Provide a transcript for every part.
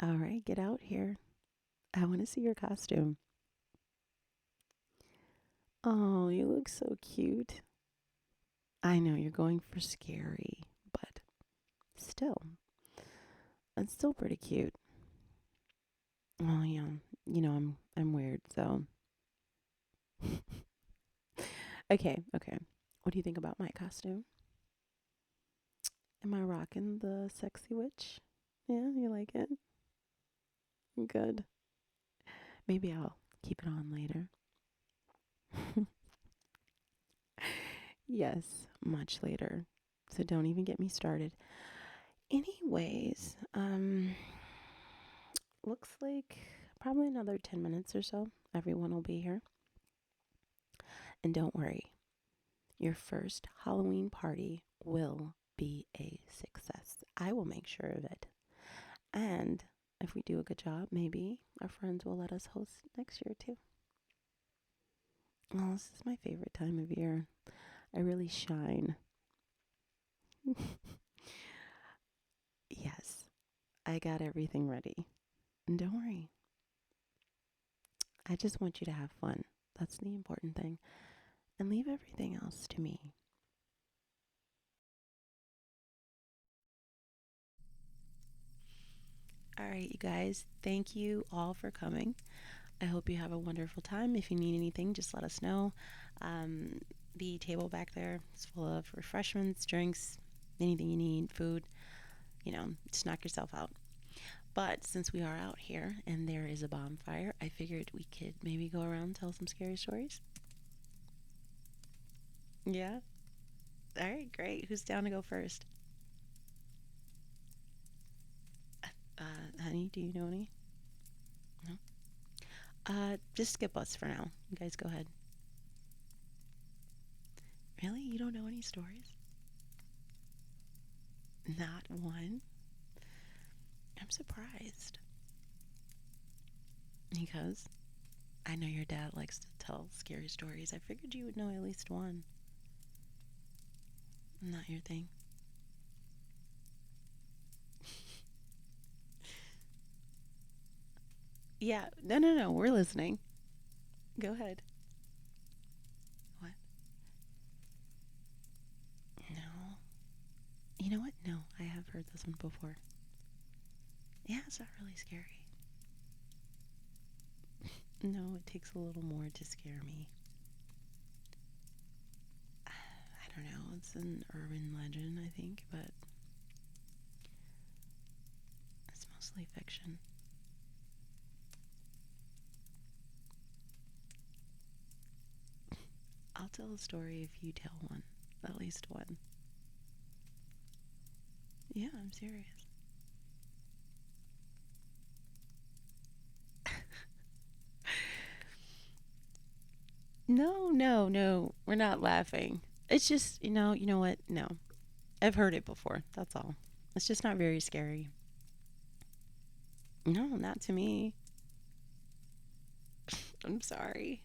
All right, get out here. I want to see your costume. Oh, you look so cute. I know you're going for scary, but still, it's still pretty cute. Oh yeah, I'm weird, so okay. What do you think about my costume? Am I rocking the sexy witch? Yeah, you like it? Good. Maybe I'll keep it on later. Yes, much later. So don't even get me started. Anyways, looks like probably another 10 minutes or so. Everyone will be here. And don't worry, your first Halloween party will be a success. I will make sure of it. And if we do a good job, maybe our friends will let us host next year too. Well, this is my favorite time of year. I really shine. Yes, I got everything ready. And don't worry, I just want you to have fun. That's the important thing. And leave everything else to me. All right, you guys, thank you all for coming. I hope you have a wonderful time. If you need anything, just let us know. Um, the table back there is full of refreshments, drinks, anything you need, food. Just knock yourself out. But since we are out here and there is a bonfire, I figured we could maybe go around and tell some scary stories. Yeah? All right, great. Who's down to go first? Honey, do you know any? No? Just skip us for now. You guys go ahead. Really? You don't know any stories? Not one? I'm surprised. Because I know your dad likes to tell scary stories. I figured you would know at least one. Not your thing. Yeah, no. We're listening. Go ahead. What? No. You know what? No, I have heard this one before. Yeah, it's not really scary. No, it takes a little more to scare me. I don't know. It's an urban legend, I think, but it's mostly fiction. I'll tell a story if you tell one. At least one. Yeah, I'm serious. No. We're not laughing. It's just, you know what? No. I've heard it before. That's all. It's just not very scary. No, not to me. I'm sorry.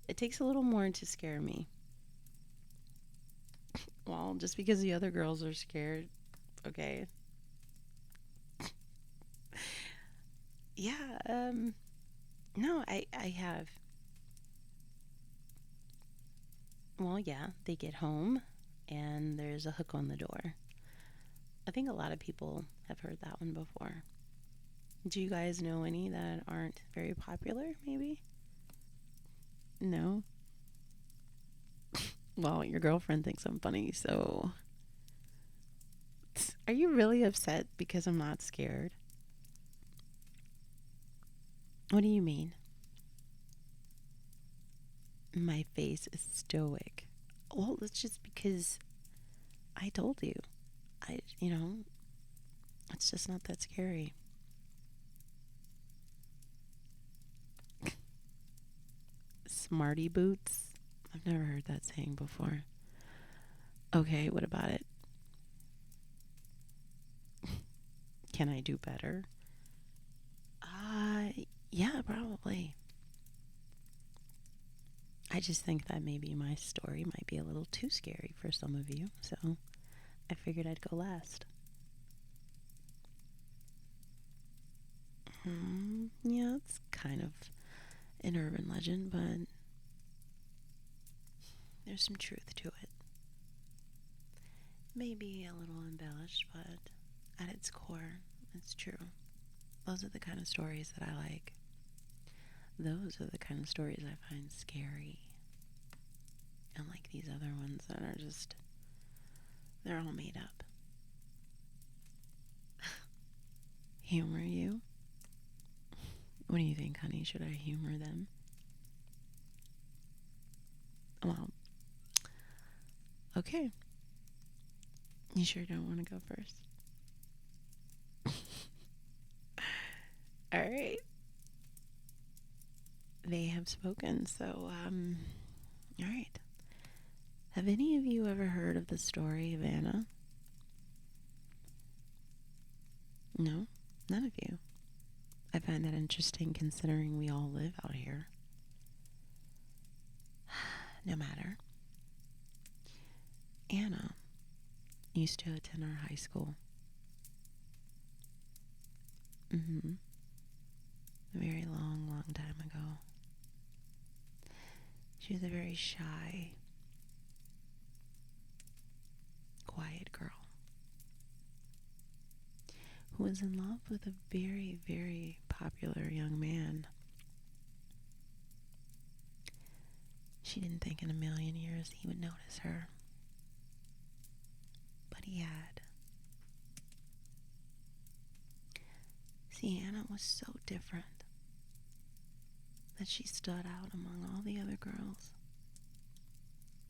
It takes a little more to scare me. Well, just because the other girls are scared, okay. Yeah, no, I have. Well, yeah, they get home and there's a hook on the door. I think a lot of people have heard that one before. Do you guys know any that aren't very popular, maybe? No? Well, your girlfriend thinks I'm funny, so. Are you really upset because I'm not scared? What do you mean? My face is stoic. Well, it's just because I told you. It's just not that scary. Smarty boots? I've never heard that saying before. Okay, what about it? Can I do better? Uh, yeah, probably. I just think that maybe my story might be a little too scary for some of you, so I figured I'd go last. an urban legend, but there's some truth to it. Maybe a little embellished, but at its core, it's true. Those are the kind of stories that I like. Those are the kind of stories I find scary. Unlike these other ones that are just, they're all made up. Humor you? What do you think, honey? Should I humor them? Well, okay. You sure don't want to go first? All right. They have spoken, so, all right. Have any of you ever heard of the story of Anna? No? None of you? I find that interesting considering we all live out here. No matter. Anna used to attend our high school. A very long, long time ago. She was a very shy, quiet girl who was in love with a very, very popular young man. She didn't think in a million years he would notice her, but he had. See, Anna was so different that she stood out among all the other girls.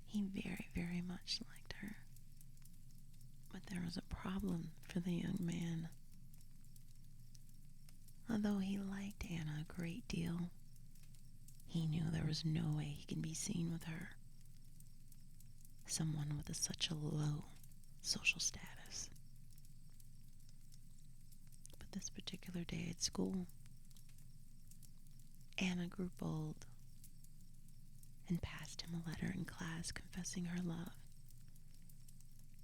He very, very much liked her. But there was a problem for the young man. Although he liked Anna a great deal, he knew there was no way he could be seen with her. Someone with such a low social status. But this particular day at school, Anna grew bold and passed him a letter in class confessing her love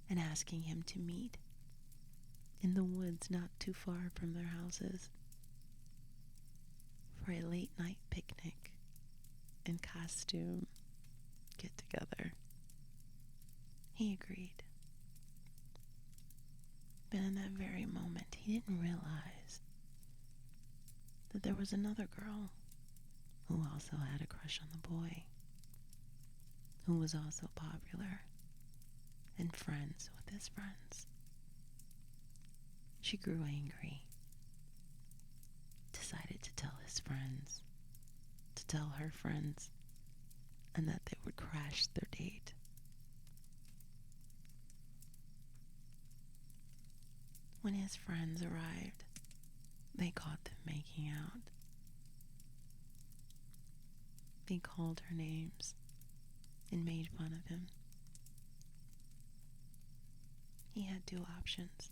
and asking him to meet in the woods not too far from their houses for a late night picnic and costume get together. He agreed. But in that very moment, he didn't realize that there was another girl who also had a crush on the boy, who was also popular and friends with his friends. She grew angry, decided to tell his friends, to tell her friends, and that they would crash their date. When his friends arrived, they caught them making out. They called her names and made fun of him. He had two options: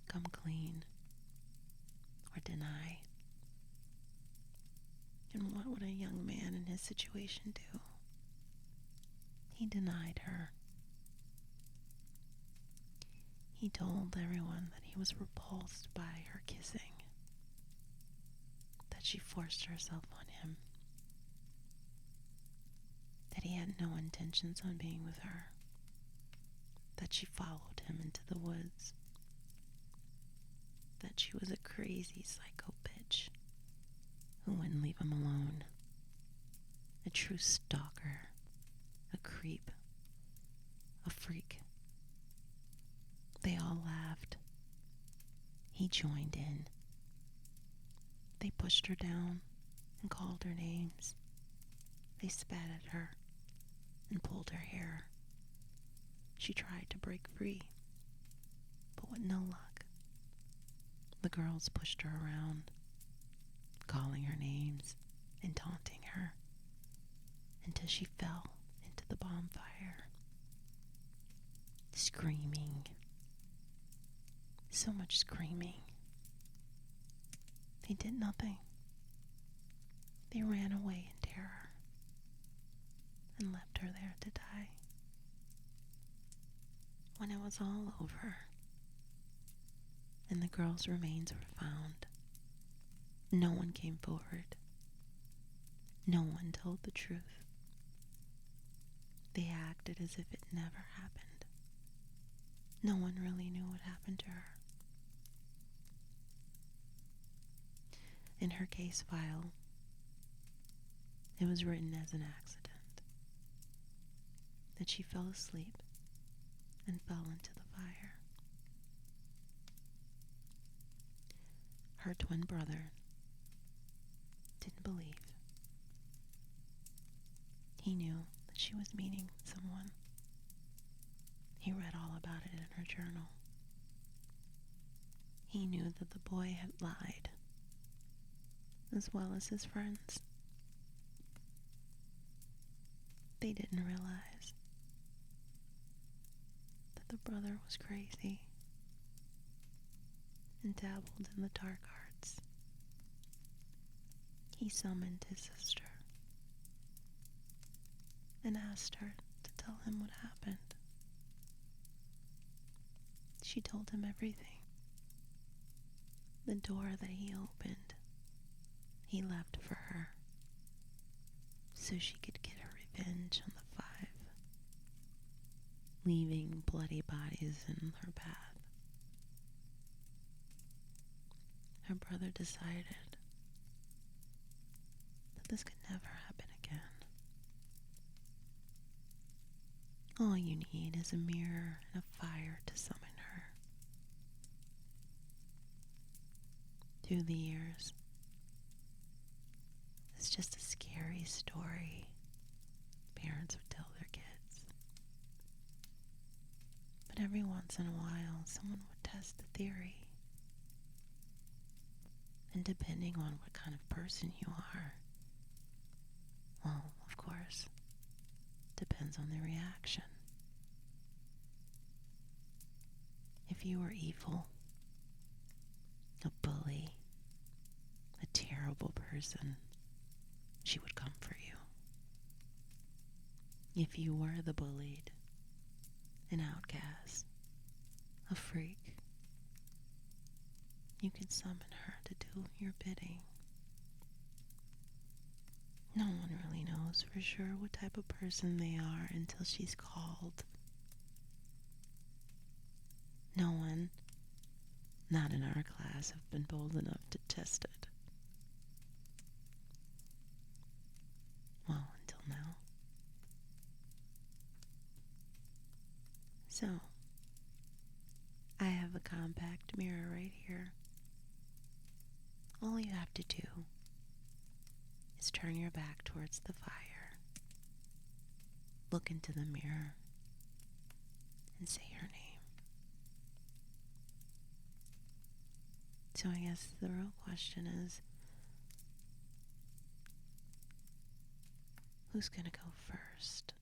come clean or deny. And what would a young man in his situation do? He denied her. He told everyone that he was repulsed by her kissing, that she forced herself on him, that he had no intentions on being with her, that she followed him into the woods, that she was a crazy psycho bitch who wouldn't leave him alone, a true stalker, a creep, a freak. They all laughed. He joined in. They pushed her down and called her names. They spat at her and pulled her hair. She tried to break free, but with no luck. The girls pushed her around, calling her names and taunting her until she fell into the bonfire, screaming. So much screaming. They did nothing. They ran away in terror and left her there to die. When it was all over and the girl's remains were found, no one came forward No one told the truth. They acted as if it never happened. No one really knew what happened to her. In her case file, it was written as an accident, that she fell asleep and fell into the fire. Her twin brother didn't believe. He knew that she was meeting someone. He read all about it in her journal. He knew that the boy had lied, as well as his friends. They didn't realize that the brother was crazy and dabbled in the dark arts. He summoned his sister and asked her to tell him what happened. She told him everything. The door that he opened, he left for her, so she could get her revenge on the 5, leaving bloody bodies in her path. Her brother decided that this could never happen again. All you need is a mirror and a fire to summon her. Through the years, it's just a scary story parents would tell their kids. But every once in a while, someone would test the theory. And depending on what kind of person you are, well, of course, depends on the reaction. If you were evil, a bully, a terrible person, she would come for you. If you were the bullied, an outcast, a freak, you could summon her to do your bidding. No one really knows for sure what type of person they are until she's called. No one, not in our class, have been bold enough to test it. Well, until now. So, I have a compact mirror right here. All you have to do is turn your back towards the fire, look into the mirror, and say your name. So I guess the real question is, who's gonna go first?